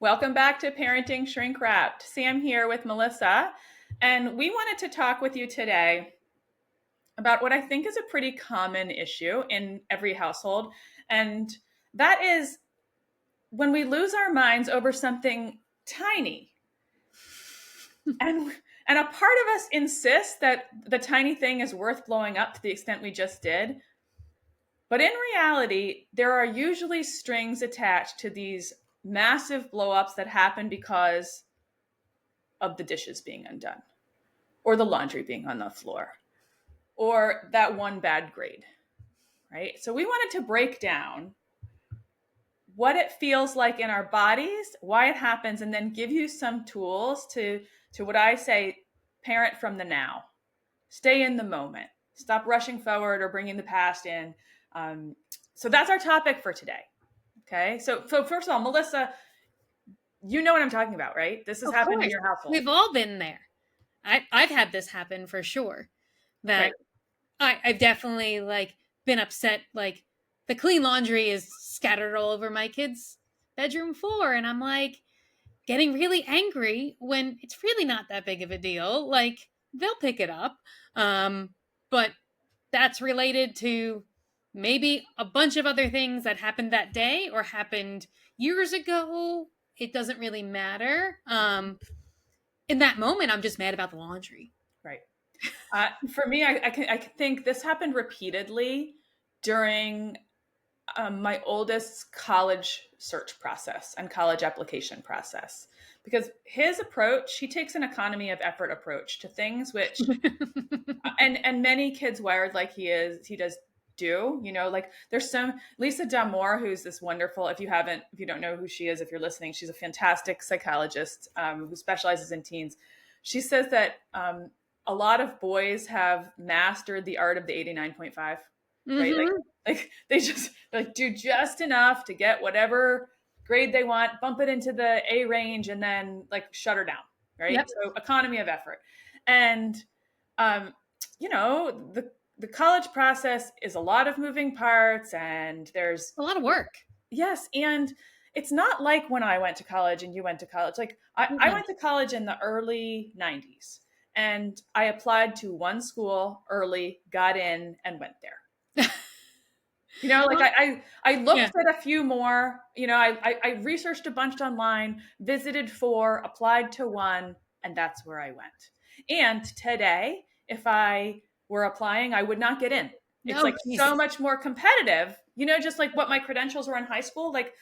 Welcome back to Parenting Shrink Wrapped. Sam here with Melissa, and we wanted to talk with you today about what I think is a pretty common issue in every household, and that is when we lose our minds over something tiny. And a part of us insists that the tiny thing is worth blowing up to the extent we just did. But in reality, there are usually strings attached to these massive blowups that happen because of the dishes being undone, or the laundry being on the floor, or that one bad grade, right? So we wanted to break down what it feels like in our bodies, why it happens, and then give you some tools to what I say, parent from the now. Stay in the moment. Stop rushing forward or bringing the past in. So that's our topic for today. Okay. So first of all, Melissa, you know what I'm talking about, right? This has happened in your household. We've all been there. I've had this happen for sure. That I've definitely been upset. Like the clean laundry is scattered all over my kids' bedroom floor, and I'm like getting really angry when it's really not that big of a deal. Like they'll pick it up, but that's related to maybe a bunch of other things that happened that day or happened years ago. It doesn't really matter. In that moment, I'm just mad about the laundry. Right. For me, I think this happened repeatedly during my oldest's college search process and college application process, because his approach, he takes an economy of effort approach to things, which and many kids wired like he does do, like there's some Lisa Damour, who's this wonderful, if you don't know who she is, if you're listening, she's a fantastic psychologist who specializes in teens. She says that a lot of boys have mastered the art of the 89.5, right? Mm-hmm. Like they just do just enough to get whatever grade they want, bump it into the A range, and then shut her down, right? Yep. So economy of effort. And the college process is a lot of moving parts, and there's a lot of work. Yes. And it's not like when I went to college and you went to college. Like I went to college in the early 90s, and I applied to one school early, got in, and went there. I looked at a few more, I researched a bunch online, visited 4, applied to 1, and that's where I went. And today, if I were applying, I would not get in. It's so much more competitive, just like what my credentials were in high school. Like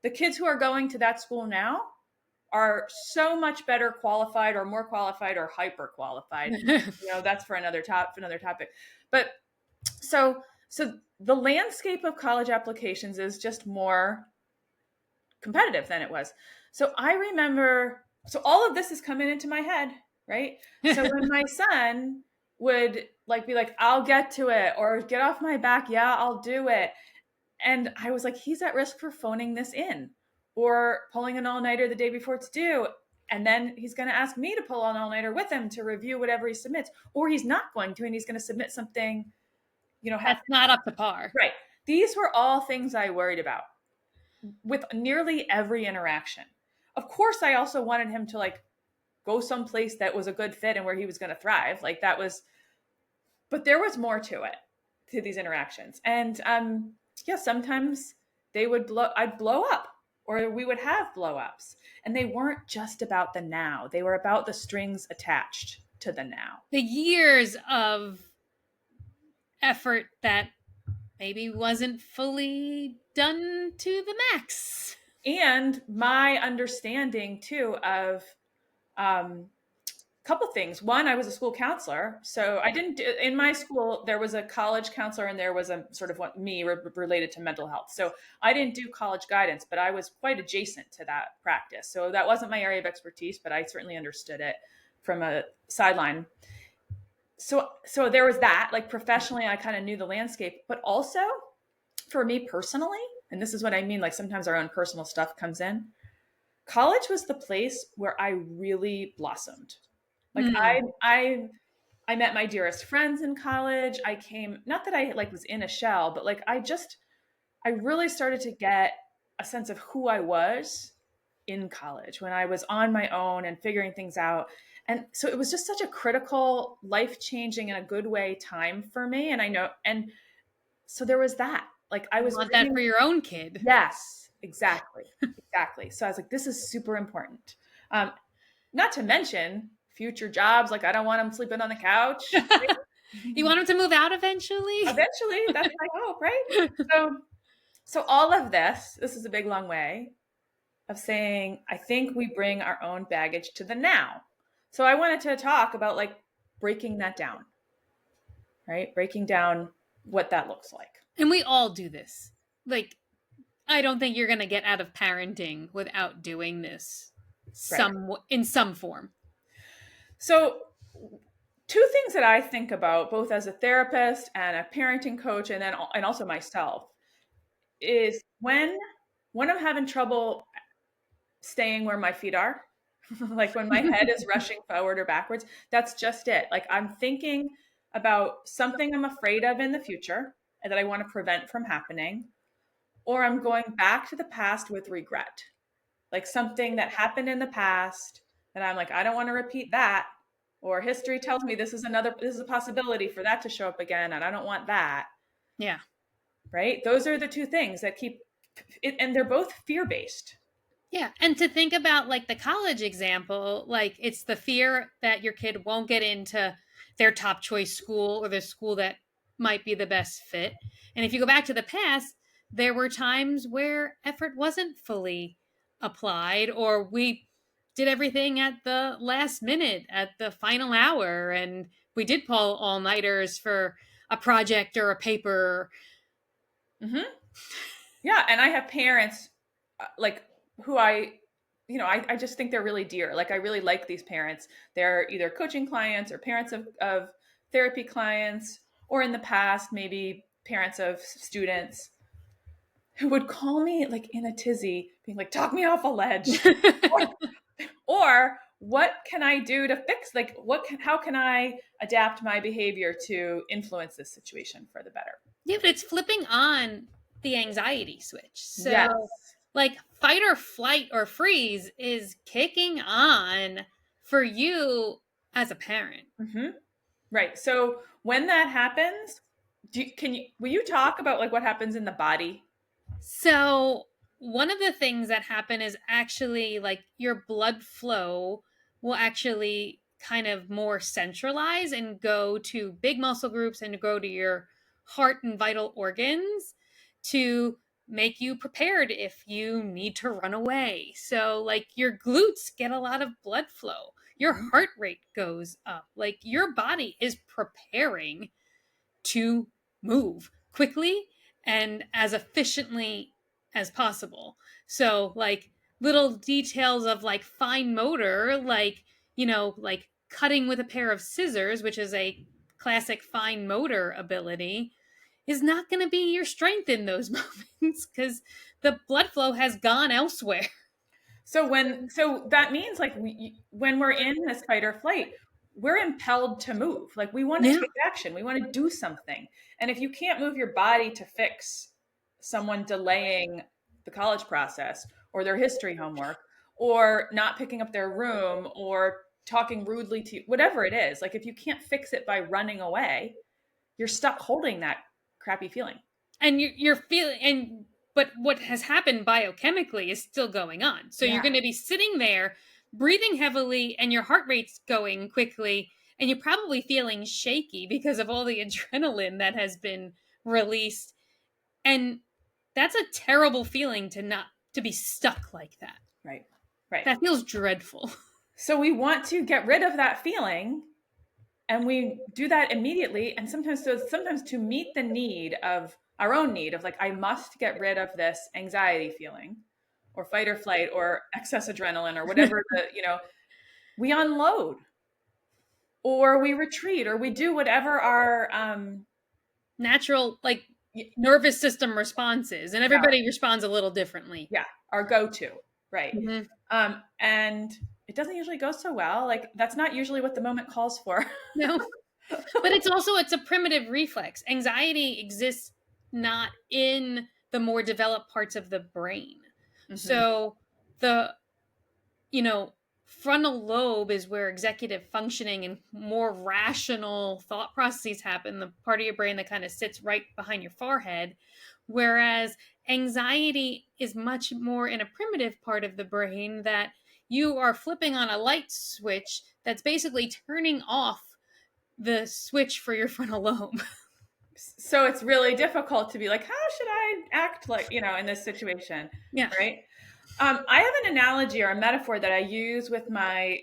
the kids who are going to that school now are so much better qualified, or more qualified, or hyper qualified. That's for another topic. But so the landscape of college applications is just more competitive than it was. So I remember, all of this is coming into my head, right? So when my son would be like, I'll get to it, or get off my back, yeah, I'll do it. And I was like, he's at risk for phoning this in or pulling an all-nighter the day before it's due. And then he's going to ask me to pull an all-nighter with him to review whatever he submits, or he's not going to, and he's going to submit something that's not up to par. Right. These were all things I worried about with nearly every interaction. Of course, I also wanted him to go someplace that was a good fit and where he was going to thrive. But there was more to it, to these interactions. And sometimes I'd blow up, or we would have blow ups, and they weren't just about the now. They were about the strings attached to the now. The years of effort that maybe wasn't fully done to the max. And my understanding too of couple things. One, I was a school counselor, so I didn't in my school. There was a college counselor, and there was a sort of related to mental health. So I didn't do college guidance, but I was quite adjacent to that practice. So that wasn't my area of expertise, but I certainly understood it from a sideline. So there was that. Professionally, I kind of knew the landscape, but also for me personally, and this is what I mean, sometimes our own personal stuff comes in. College was the place where I really blossomed. I met my dearest friends in college. I came, not that I was in a shell, but I really started to get a sense of who I was in college, when I was on my own and figuring things out. And so it was just such a critical, life-changing in a good way time for me. And I know, and so there was that. Like I You was want that bringing, for your own kid. yes, exactly, exactly. So I was like, this is super important. Um, Not to mention future jobs. Like I don't want them sleeping on the couch. You want him to move out eventually? Eventually, that's my hope, right? So, so all of this is a big long way of saying, I think we bring our own baggage to the now. So I wanted to talk about like breaking that down, right? Breaking down what that looks like. And we all do this. Like, I don't think you're going to get out of parenting without doing this Right. in some form. So two things that I think about both as a therapist and a parenting coach and also myself is when I'm having trouble staying where my feet are, like when my head is rushing forward or backwards, that's just it. Like I'm thinking about something I'm afraid of in the future and that I want to prevent from happening, or I'm going back to the past with regret. Like something that happened in the past that I'm like, I don't want to repeat that. Or history tells me this is a possibility for that to show up again, and I don't want that. Yeah. Right? Those are the two things that keep it, and they're both fear based. Yeah. And to think about like the college example, like it's the fear that your kid won't get into their top choice school or the school that might be the best fit. And if you go back to the past, there were times where effort wasn't fully applied, or we did everything at the last minute, at the final hour, and we did pull all nighters for a project or a paper. Mm-hmm. Yeah, and I have parents like who I just think they're really dear. Like I really like these parents. They're either coaching clients or parents of therapy clients, or in the past, maybe parents of students who would call me like in a tizzy, being like, talk me off a ledge. Or what can I do to fix, like how can I adapt my behavior to influence this situation for the better? Yeah, but it's flipping on the anxiety switch. Yes. So, like, fight or flight or freeze is kicking on for you as a parent. Mm-hmm. Right. So when that happens, will you talk about like what happens in the body? So, one of the things that happen is actually like your blood flow will actually kind of more centralize and go to big muscle groups and go to your heart and vital organs to make you prepared if you need to run away. So, like, your glutes get a lot of blood flow, your heart rate goes up, like, your body is preparing to move quickly and as efficiently as possible. So, like, little details of like fine motor, like, like cutting with a pair of scissors, which is a classic fine motor ability, is not going to be your strength in those moments because the blood flow has gone elsewhere. So that means like when we're in this fight or flight, we're impelled to move. Like we want to Yeah. take action. We want to do something. And if you can't move your body to fix someone delaying the college process or their history homework or not picking up their room or talking rudely to you, whatever it is, like if you can't fix it by running away, you're stuck holding that crappy feeling. And you're feeling, and but what has happened biochemically is still going on, so you're Yeah. going to be sitting there breathing heavily and your heart rate's going quickly, and you're probably feeling shaky because of all the adrenaline that has been released, and that's a terrible feeling to be stuck like that. Right. Right. That feels dreadful. So we want to get rid of that feeling, and we do that immediately, and sometimes to meet the need of our own need of like I must get rid of this anxiety feeling or fight or flight or excess adrenaline or whatever we unload or we retreat or we do whatever our Natural, like, nervous system responses, and everybody responds a little differently. yeah, our go-to, right? Mm-hmm. And it doesn't usually go so well. Like that's not usually what the moment calls for. No. But it's a primitive reflex. Anxiety exists not in the more developed parts of the brain. Mm-hmm. So you know, frontal lobe is where executive functioning and more rational thought processes happen, the part of your brain that kind of sits right behind your forehead. Whereas anxiety is much more in a primitive part of the brain that you are flipping on a light switch that's basically turning off the switch for your frontal lobe. So it's really difficult to be like, how should I act like, in this situation? Yeah. Right. I have an analogy or a metaphor that I use with my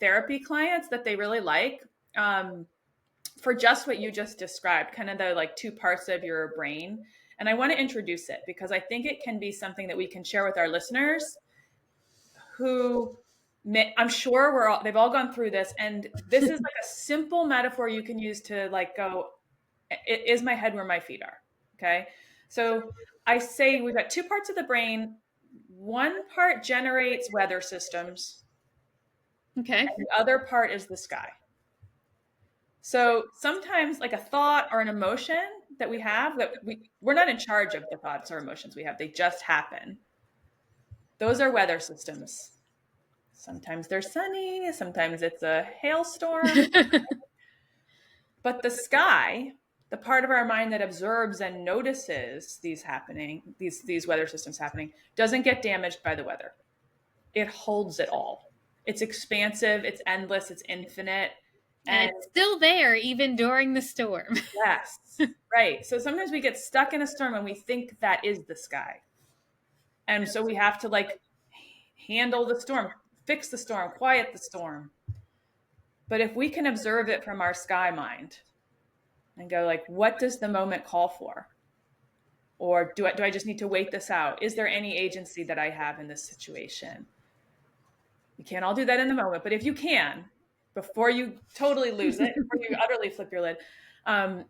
therapy clients that they really like, for just what you just described, kind of the like two parts of your brain. And I want to introduce it because I think it can be something that we can share with our listeners who I'm sure they've all gone through this. And this is like a simple metaphor you can use to like go, is my head where my feet are? Okay. So I say we've got two parts of the brain. One part generates weather systems, Okay. and the other part is the sky. So sometimes like a thought or an emotion that we have that we're not in charge of the thoughts or emotions we have. They just happen. Those are weather systems. Sometimes they're sunny, sometimes it's a hailstorm, but the sky, the part of our mind that observes and notices these happening, these weather systems happening, doesn't get damaged by the weather. It holds it all. It's expansive, it's endless, it's infinite. And And it's still there even during the storm. yes, right. So sometimes we get stuck in a storm and we think that is the sky. And so we have to like handle the storm, fix the storm, quiet the storm. But if we can observe it from our sky mind and go like, what does the moment call for? Or do I just need to wait this out? Is there any agency that I have in this situation? You can't all do that in the moment, but if you can, before you totally lose it, before you utterly flip your lid, the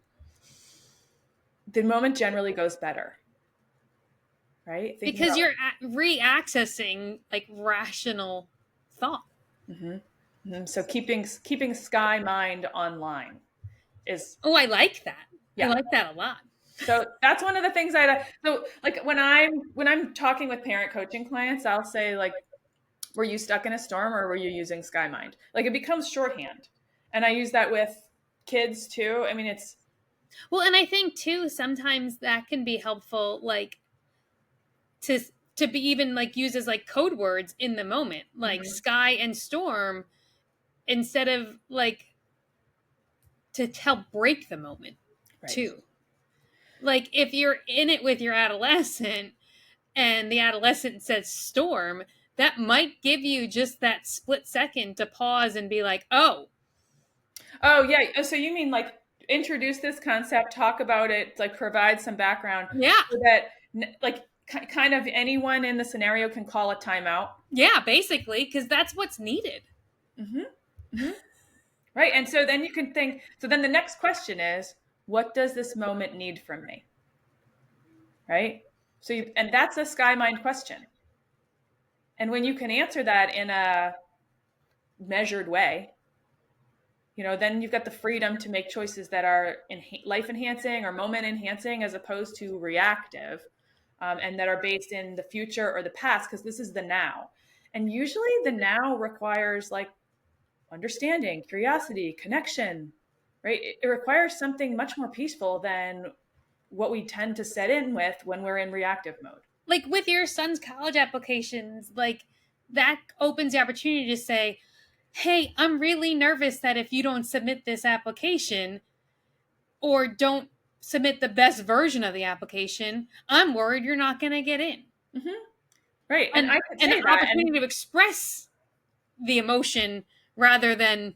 moment generally goes better, right? Thinking Because about, you're re-accessing like rational thought. so keeping sky mind online is, Oh, I like that. I yeah. like that a lot. So that's one of the things so like when I'm talking with parent coaching clients, I'll say like, were you stuck in a storm or were you using sky mind? Like it becomes shorthand. And I use that with kids too. I mean, it's, Well, and I think too sometimes that can be helpful, like to to be even like used as like code words in the moment, like mhm, sky and storm, instead of like to help break the moment right. too. Like if you're in it with your adolescent and the adolescent says storm, that might give you just that split second to pause and be like, oh, Oh yeah. Oh, so you mean like introduce this concept, talk about it, like provide some background yeah, so that like kind of anyone in the scenario can call a timeout. yeah, basically, because that's what's needed. Hmm. Hmm. Right. And so then you can think, so then the next question is, what does this moment need from me? Right. So and that's a sky mind question. And when you can answer that in a measured way, then you've got the freedom to make choices that are life enhancing or moment enhancing as opposed to reactive, and that are based in the future or the past, because this is the now. And usually the now requires like understanding, curiosity, connection, right? It requires something much more peaceful than what we tend to set in with when we're in reactive mode. Like with your son's college applications, like that opens the opportunity to say, hey, I'm really nervous that if you don't submit this application or don't submit the best version of the application, I'm worried you're not going to get in. Mm-hmm. Right. And And I could an say that. And opportunity to express the emotion rather than,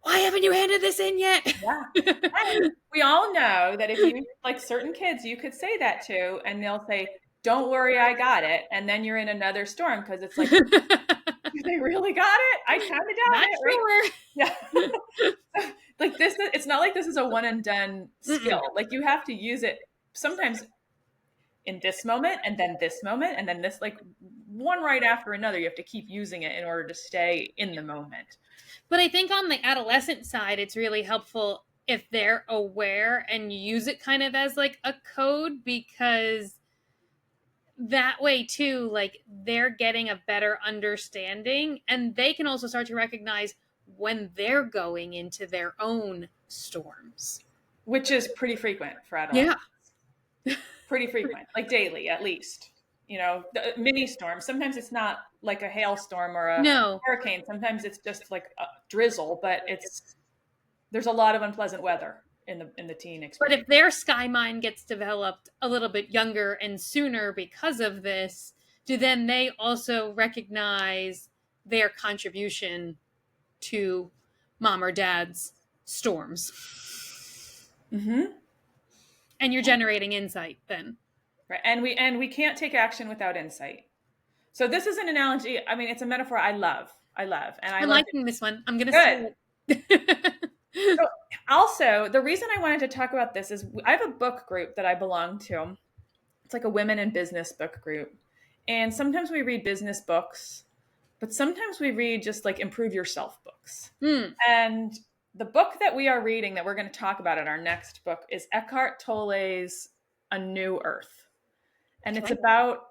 why haven't you handed this in yet? yeah. And we all know that if you like certain kids, you could say that to, and they'll say, "Don't worry, I got it." And then you're in another storm because it's like, they really got it? I kind of got Not it, right? sure. Yeah. Like it's not like this is a one and done skill. Mm-mm. Like you have to use it sometimes in this moment and then this moment and then this, like one right after another. You have to keep using it in order to stay in the moment. But I think on the adolescent side, it's really helpful if they're aware and use it kind of as like a code, because that way too, like they're getting a better understanding, and they can also start to recognize when they're going into their own storms. which is pretty frequent for Yeah. adolescents. Pretty frequent, like daily at least. The mini storm. Sometimes it's not like a hailstorm or a No. hurricane. Sometimes it's just like a drizzle, but there's a lot of unpleasant weather in the teen But if experience. their sky mind gets developed a little bit younger and sooner because of this, do then they also recognize their contribution to mom or dad's storms? Mm-hmm. And you're generating insight then. Right, and we can't take action without insight. So this is an analogy. I mean, it's a metaphor and I I'm love it. liking this one. I'm going to Good. say it. So also, the reason I wanted to talk about this is I have a book group that I belong to. It's like a women in business book group. And sometimes we read business books, but sometimes we read just like improve yourself books. Hmm. And the book that we are reading that we're going to talk about in our next book is Eckhart Tolle's A New Earth. And it's Okay. about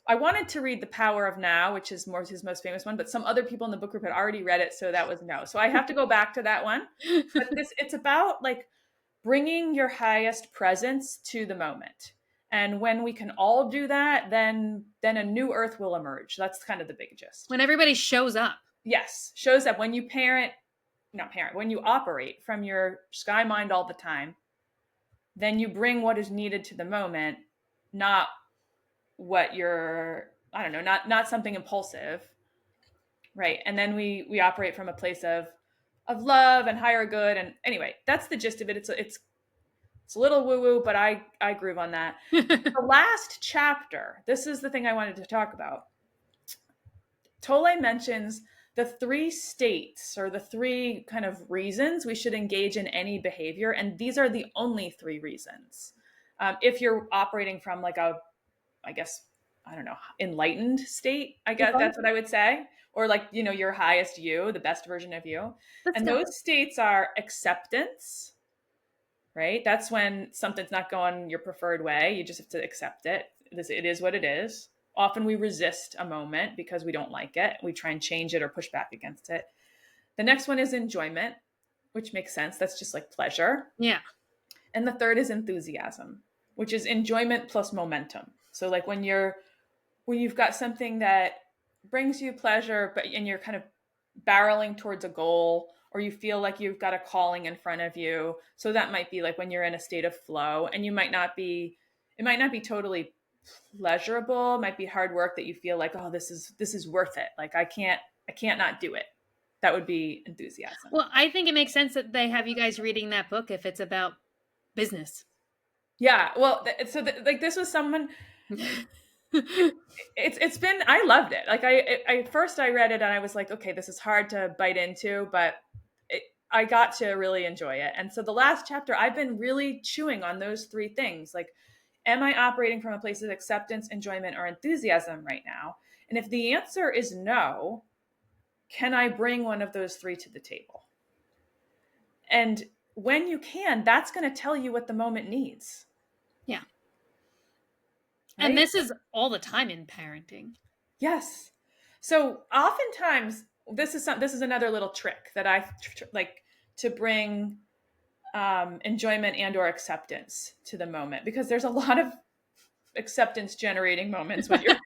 I wanted to read The Power of Now, which is more his most famous one, but some other people in the book group had already read it, so that was no. So I have to go back to that one. But it's about like bringing your highest presence to the moment. And when we can all do that, then a new earth will emerge. That's kind of the big gist. When everybody shows up. Yes, shows up when you when you operate from your sky mind all the time, then you bring what is needed to the moment, not what you're, I don't know, not something impulsive, right? And then we operate from a place of love and higher good. And anyway, that's the gist of it. It's a little woo woo, but I groove on that. The last chapter, this is the thing I wanted to talk about. Tolle mentions the three states or the three kind of reasons we should engage in any behavior. And these are the only three reasons. If you're operating from like I guess, I don't know, enlightened state, I guess that's what I would say. Or like, your highest you, the best version of you. Let's And go. those states are acceptance, right? That's when something's not going your preferred way. You just have to accept it. It is what it is. Often we resist a moment because we don't like it. We try and change it or push back against it. The next one is enjoyment, which makes sense. That's just like pleasure. Yeah. And the third is enthusiasm, which is enjoyment plus momentum. So like when you've got something that brings you pleasure, and you're kind of barreling towards a goal, or you feel like you've got a calling in front of you. So that might be like when you're in a state of flow, and it might not be totally pleasurable. It might be hard work that you feel like, oh, this is worth it. Like I can't not do it. That would be enthusiasm. Well, I think it makes sense that they have you guys reading that book if it's about business. Yeah. Well, like this was someone. It's been, I loved it. Like I first I read it and I was like, okay, this is hard to bite into, but I got to really enjoy it. And so the last chapter, I've been really chewing on those three things. Like, am I operating from a place of acceptance, enjoyment, or enthusiasm right now? And if the answer is no, can I bring one of those three to the table? And when you can, that's going to tell you what the moment needs. Yeah. Right? And this is all the time in parenting. Yes. So oftentimes, this is another little trick that I like to bring enjoyment and or acceptance to the moment, because there's a lot of acceptance generating moments when you're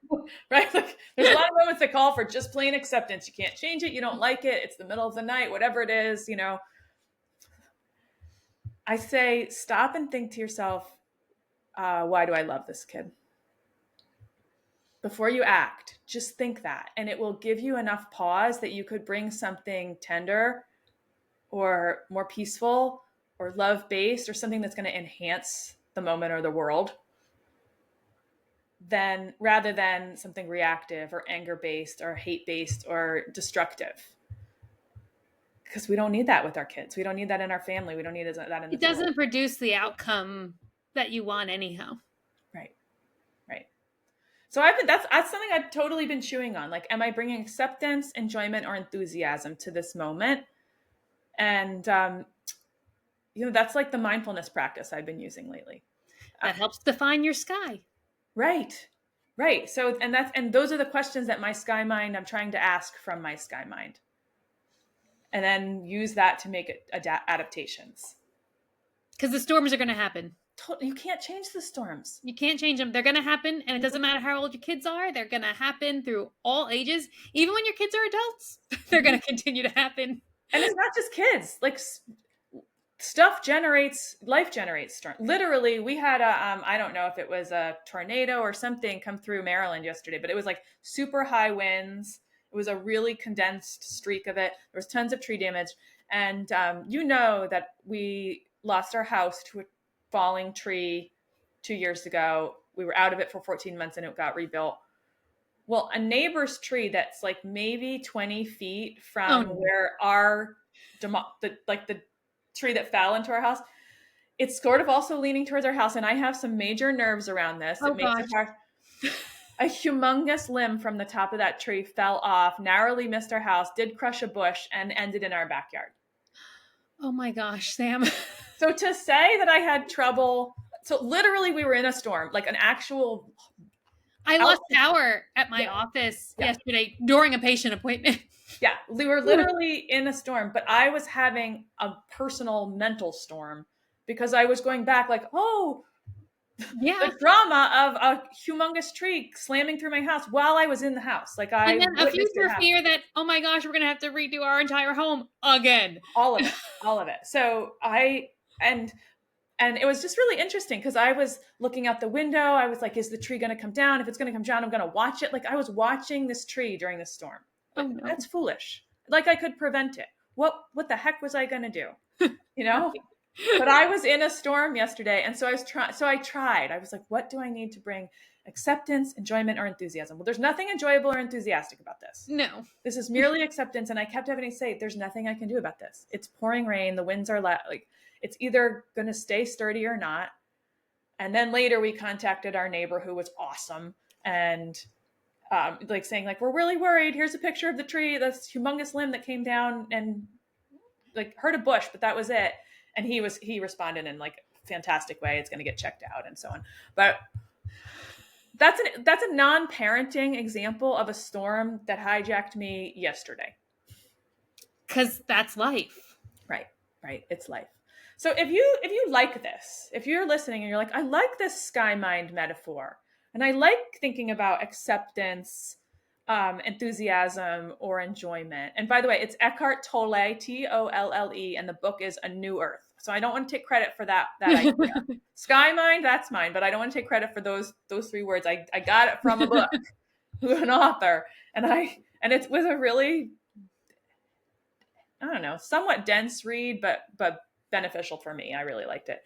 right. Like there's a lot of moments that call for just plain acceptance. You can't change it. You don't like it. It's the middle of the night, whatever it is. I say stop and think to yourself, why do I love this kid? Before you act, just think that, and it will give you enough pause that you could bring something tender or more peaceful or love based or something that's going to enhance the moment or the world, then rather than something reactive or anger based or hate based or destructive. Because we don't need that with our kids. We don't need that in our family. We don't need that in the It field. doesn't produce the outcome that you want anyhow. Right. Right. So that's something I've totally been chewing on. Like, am I bringing acceptance, enjoyment, or enthusiasm to this moment? And that's like the mindfulness practice I've been using lately. That helps define your sky. Right. Right. So, and those are the questions that my sky mind, I'm trying to ask from my sky mind, and then use that to make it adaptations. Because the storms are going to happen. You can't change the storms. You can't change them. They're going to happen, and it doesn't matter how old your kids are. They're going to happen through all ages. Even when your kids are adults, they're going to continue to happen. And it's not just kids. Like, life generates storm. Literally, we had I don't know if it was a tornado or something come through Maryland yesterday, but it was like super high winds. It was a really condensed streak of it. There was tons of tree damage. And you know that we lost our house to a falling tree 2 years ago. We were out of it for 14 months and it got rebuilt. Well, a neighbor's tree that's like maybe 20 feet from where our, the tree that fell into our house, it's sort of also leaning towards our house. And I have some major nerves around this. It makes it hard. A humongous limb from the top of that tree fell off, narrowly missed our house, did crush a bush, and ended in our backyard. Oh my gosh, Sam. So to say that I had trouble, so literally we were in a storm, like an actual. I lost power at my office yesterday during a patient appointment. Yeah, we were literally in a storm, but I was having a personal mental storm because I was going back like, the drama of a humongous tree slamming through my house while I was in the house. Like and then a future fear that, oh my gosh, we're going to have to redo our entire home again. All of it. So and it was just really interesting because I was looking out the window. I was like, is the tree going to come down? If it's going to come down, I'm going to watch it. Like I was watching this tree during the storm. Oh, no. That's foolish. Like I could prevent it. What the heck was I going to do? You know? But I was in a storm yesterday. And so I tried. I was like, what do I need to bring? Acceptance, enjoyment, or enthusiasm? Well, there's nothing enjoyable or enthusiastic about this. No. This is merely acceptance. And I kept having to say, there's nothing I can do about this. It's pouring rain. The winds are like, it's either going to stay sturdy or not. And then later we contacted our neighbor who was awesome. And like saying like, we're really worried. Here's a picture of the tree, this humongous limb that came down and like hurt a bush, but that was it. And he responded in like a fantastic way. It's going to get checked out and so on. But that's a non-parenting example of a storm that hijacked me yesterday. 'Cause that's life. Right. It's life. So if you like this, if you're listening and you're like, I like this sky mind metaphor, and I like thinking about acceptance, enthusiasm, or enjoyment. And by the way, it's Eckhart Tolle, Tolle, and the book is A New Earth. So I don't want to take credit for that idea. Sky mind, that's mine, but I don't want to take credit for those 3 words. I got it from a book, an author, and it was a really, I don't know, somewhat dense read, but beneficial for me. I really liked it.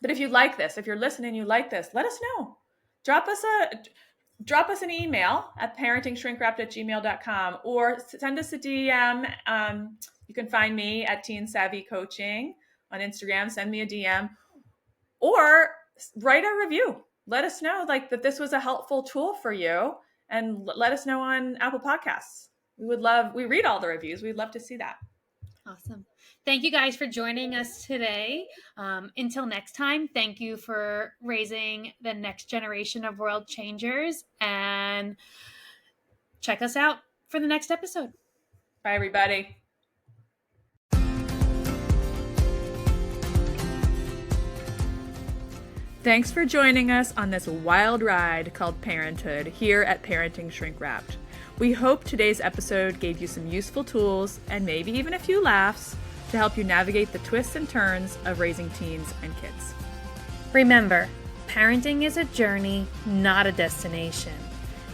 But if you like this, if you're listening, you like this, let us know. Drop us an email at parentingshrinkwrapped@gmail.com or send us a DM. You can find me at Teen Savvy Coaching on Instagram. Send me a DM or write a review. Let us know like that this was a helpful tool for you, and let us know on Apple Podcasts. We read all the reviews. We'd love to see that. Awesome. Thank you guys for joining us today. Until next time, thank you for raising the next generation of world changers, and check us out for the next episode. Bye, everybody. Thanks for joining us on this wild ride called parenthood here at Parenting Shrink Wrapped. We hope today's episode gave you some useful tools and maybe even a few laughs to help you navigate the twists and turns of raising teens and kids. Remember, parenting is a journey, not a destination.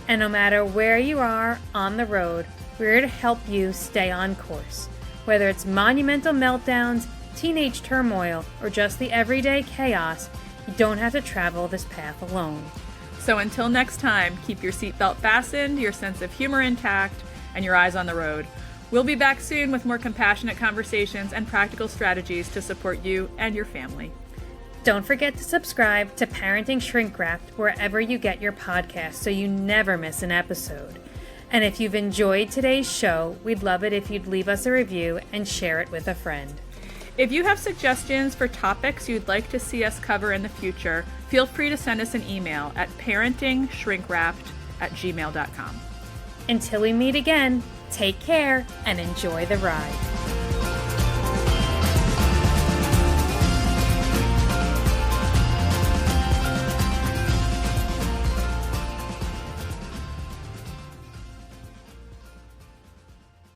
And no matter where you are on the road, we're here to help you stay on course. Whether it's monumental meltdowns, teenage turmoil, or just the everyday chaos, you don't have to travel this path alone. So until next time, keep your seatbelt fastened, your sense of humor intact, and your eyes on the road. We'll be back soon with more compassionate conversations and practical strategies to support you and your family. Don't forget to subscribe to Parenting Shrink Wrapped wherever you get your podcasts so you never miss an episode. And if you've enjoyed today's show, we'd love it if you'd leave us a review and share it with a friend. If you have suggestions for topics you'd like to see us cover in the future, feel feel free to send us an email at parentingshrinkwrapped@gmail.com. Until we meet again, take care and enjoy the ride.